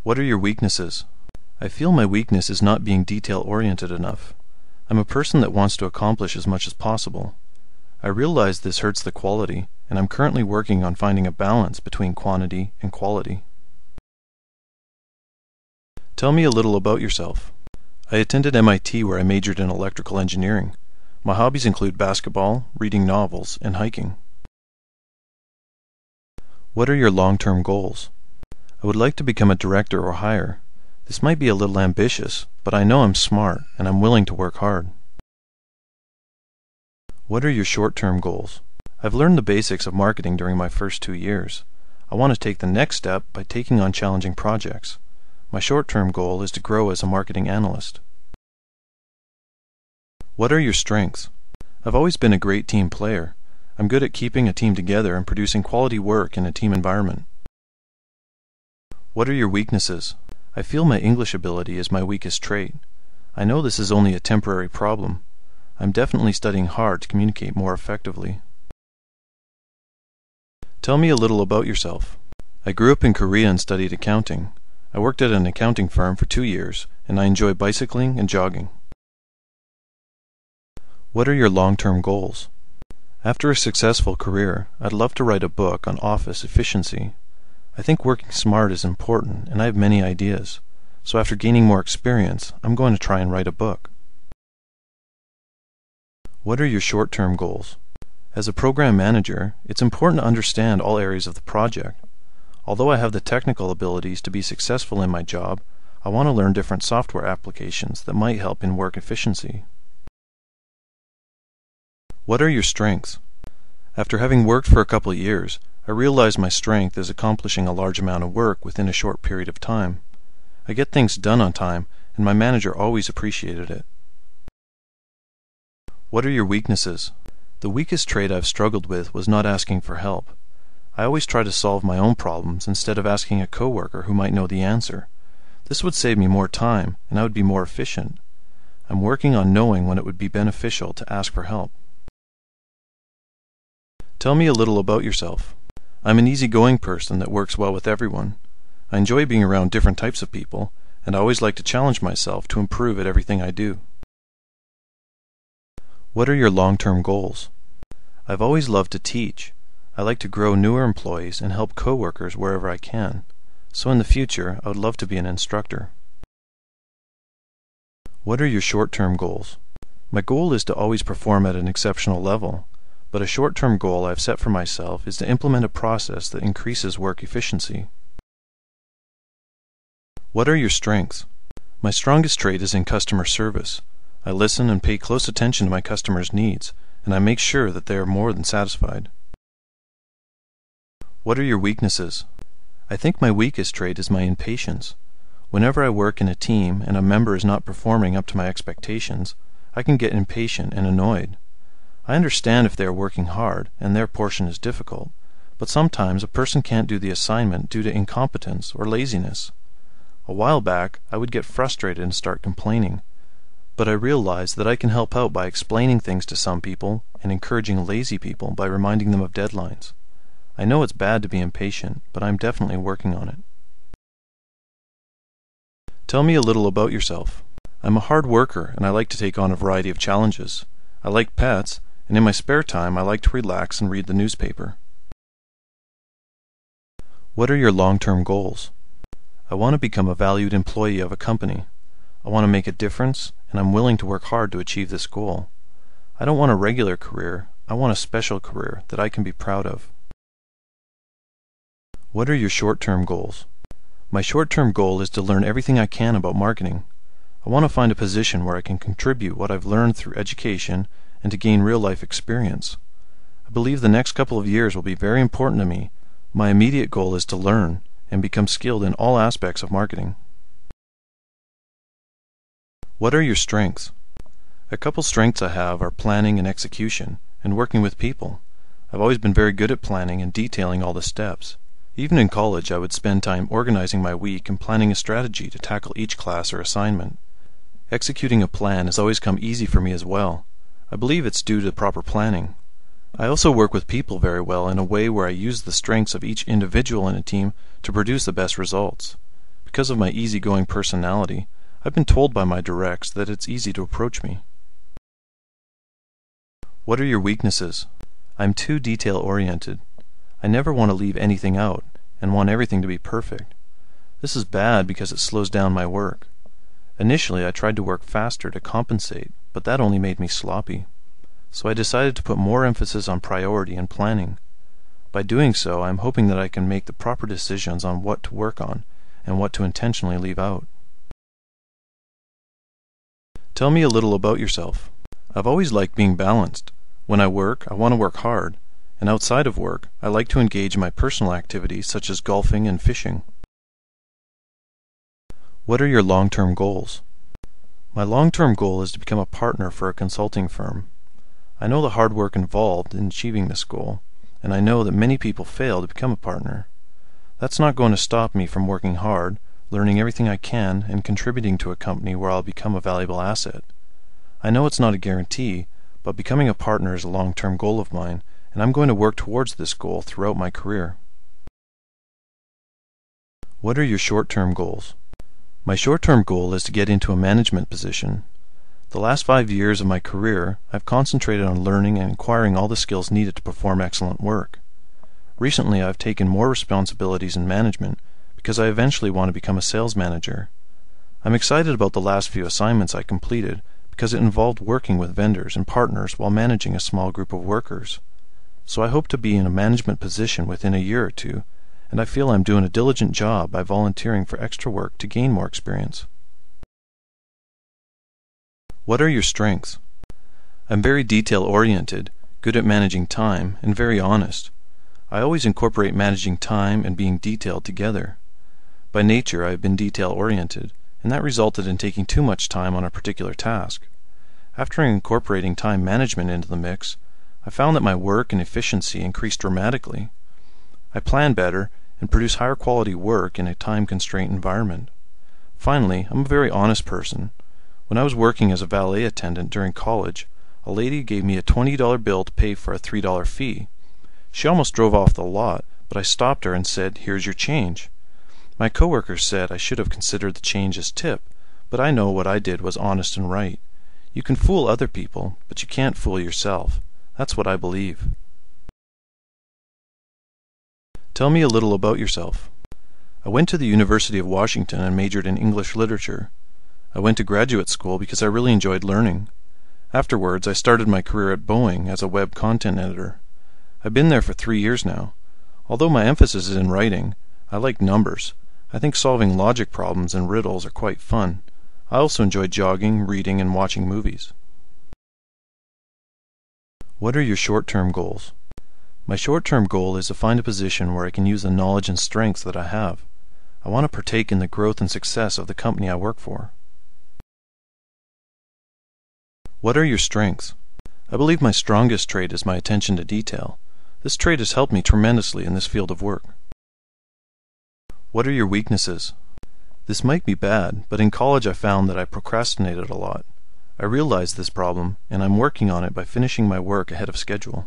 What are your weaknesses? I feel my weakness is not being detail-oriented enough. I'm a person that wants to accomplish as much as possible. I realize this hurts the quality, and I'm currently working on finding a balance between quantity and quality. Tell me a little about yourself. I attended MIT where I majored in electrical engineering. My hobbies include basketball, reading novels, and hiking. What are your long-term goals? I would like to become a director or higher. This might be a little ambitious, but I know I'm smart and I'm willing to work hard. What are your short-term goals? I've learned the basics of marketing during my first 2 years. I want to take the next step by taking on challenging projects. My short-term goal is to grow as a marketing analyst. What are your strengths? I've always been a great team player. I'm good at keeping a team together and producing quality work in a team environment. What are your weaknesses? I feel my English ability is my weakest trait. I know this is only a temporary problem. I'm definitely studying hard to communicate more effectively. Tell me a little about yourself. I grew up in Korea and studied accounting. I worked at an accounting firm for 2 years, and I enjoy bicycling and jogging. What are your long-term goals? After a successful career, I'd love to write a book on office efficiency. I think working smart is important, and I have many ideas. So after gaining more experience, I'm going to try and write a book. What are your short-term goals? As a program manager, it's important to understand all areas of the project. Although I have the technical abilities to be successful in my job, I want to learn different software applications that might help in work efficiency. What are your strengths? After having worked for a couple of years, I realize my strength is accomplishing a large amount of work within a short period of time. I get things done on time, and my manager always appreciated it. What are your weaknesses? The weakest trait I've struggled with was not asking for help. I always try to solve my own problems instead of asking a coworker who might know the answer. This would save me more time, and I would be more efficient. I'm working on knowing when it would be beneficial to ask for help. Tell me a little about yourself. I'm an easygoing person that works well with everyone. I enjoy being around different types of people, and I always like to challenge myself to improve at everything I do. What are your long-term goals? I've always loved to teach. I like to grow newer employees and help coworkers wherever I can. So in the future, I would love to be an instructor. What are your short-term goals? My goal is to always perform at an exceptional level, but a short-term goal I've set for myself is to implement a process that increases work efficiency. What are your strengths? My strongest trait is in customer service. I listen and pay close attention to my customers' needs, and I make sure that they are more than satisfied. What are your weaknesses? I think my weakest trait is my impatience. Whenever I work in a team and a member is not performing up to my expectations, I can get impatient and annoyed. I understand if they are working hard and their portion is difficult, but sometimes a person can't do the assignment due to incompetence or laziness. A while back, I would get frustrated and start complaining, but I realized that I can help out by explaining things to some people and encouraging lazy people by reminding them of deadlines. I know it's bad to be impatient, but I'm definitely working on it. Tell me a little about yourself. I'm a hard worker and I like to take on a variety of challenges. I like pets, and in my spare time I like to relax and read the newspaper. What are your long-term goals? I want to become a valued employee of a company. I want to make a difference, and I'm willing to work hard to achieve this goal. I don't want a regular career, I want a special career that I can be proud of. What are your short-term goals? My short-term goal is to learn everything I can about marketing. I want to find a position where I can contribute what I've learned through education and to gain real-life experience. I believe the next couple of years will be very important to me. My immediate goal is to learn and become skilled in all aspects of marketing. What are your strengths? A couple strengths I have are planning and execution, and working with people. I've always been very good at planning and detailing all the steps. Even in college, I would spend time organizing my week and planning a strategy to tackle each class or assignment. Executing a plan has always come easy for me as well. I believe it's due to proper planning. I also work with people very well in a way where I use the strengths of each individual in a team to produce the best results. because of my easygoing personality, I've been told by my directs that it's easy to approach me. What are your weaknesses? I'm too detail-oriented. I never want to leave anything out and want everything to be perfect. This is bad because it slows down my work. Initially, I tried to work faster to compensate, but that only made me sloppy. So I decided to put more emphasis on priority and planning. By doing so, I'm hoping that I can make the proper decisions on what to work on and what to intentionally leave out. Tell me a little about yourself. I've always liked being balanced. When I work, I want to work hard, and outside of work, I like to engage in my personal activities such as golfing and fishing. What are your long-term goals? My long-term goal is to become a partner for a consulting firm. I know the hard work involved in achieving this goal, and I know that many people fail to become a partner. That's not going to stop me from working hard, learning everything I can, and contributing to a company where I'll become a valuable asset. I know it's not a guarantee, but becoming a partner is a long-term goal of mine, and I'm going to work towards this goal throughout my career. What are your short-term goals? My short-term goal is to get into a management position. The last 5 years of my career, I've concentrated on learning and acquiring all the skills needed to perform excellent work. Recently, I've taken more responsibilities in management because I eventually want to become a sales manager. I'm excited about the last few assignments I completed because it involved working with vendors and partners while managing a small group of workers. So I hope to be in a management position within a year or two, and I feel I'm doing a diligent job by volunteering for extra work to gain more experience. What are your strengths? I'm very detail-oriented, good at managing time, and very honest. I always incorporate managing time and being detailed together. By nature, I have been detail-oriented, and that resulted in taking too much time on a particular task. After incorporating time management into the mix, I found that my work and efficiency increased dramatically. I plan better and produce higher quality work in a time-constrained environment. Finally, I'm a very honest person. When I was working as a valet attendant during college, a lady gave me a $20 bill to pay for a $3 fee. She almost drove off the lot, but I stopped her and said, "Here's your change." My coworkers said I should have considered the change as tip, but I know what I did was honest and right. You can fool other people, but you can't fool yourself. That's what I believe. Tell me a little about yourself. I went to the University of Washington and majored in English literature. I went to graduate school because I really enjoyed learning. Afterwards, I started my career at Boeing as a web content editor. I've been there for 3 years now. Although my emphasis is in writing, I like numbers. I think solving logic problems and riddles are quite fun. I also enjoy jogging, reading, and watching movies. What are your short-term goals? My short-term goal is to find a position where I can use the knowledge and strengths that I have. I want to partake in the growth and success of the company I work for. What are your strengths? I believe my strongest trait is my attention to detail. This trait has helped me tremendously in this field of work. What are your weaknesses? This might be bad, but in college I found that I procrastinated a lot. I realized this problem, and I'm working on it by finishing my work ahead of schedule.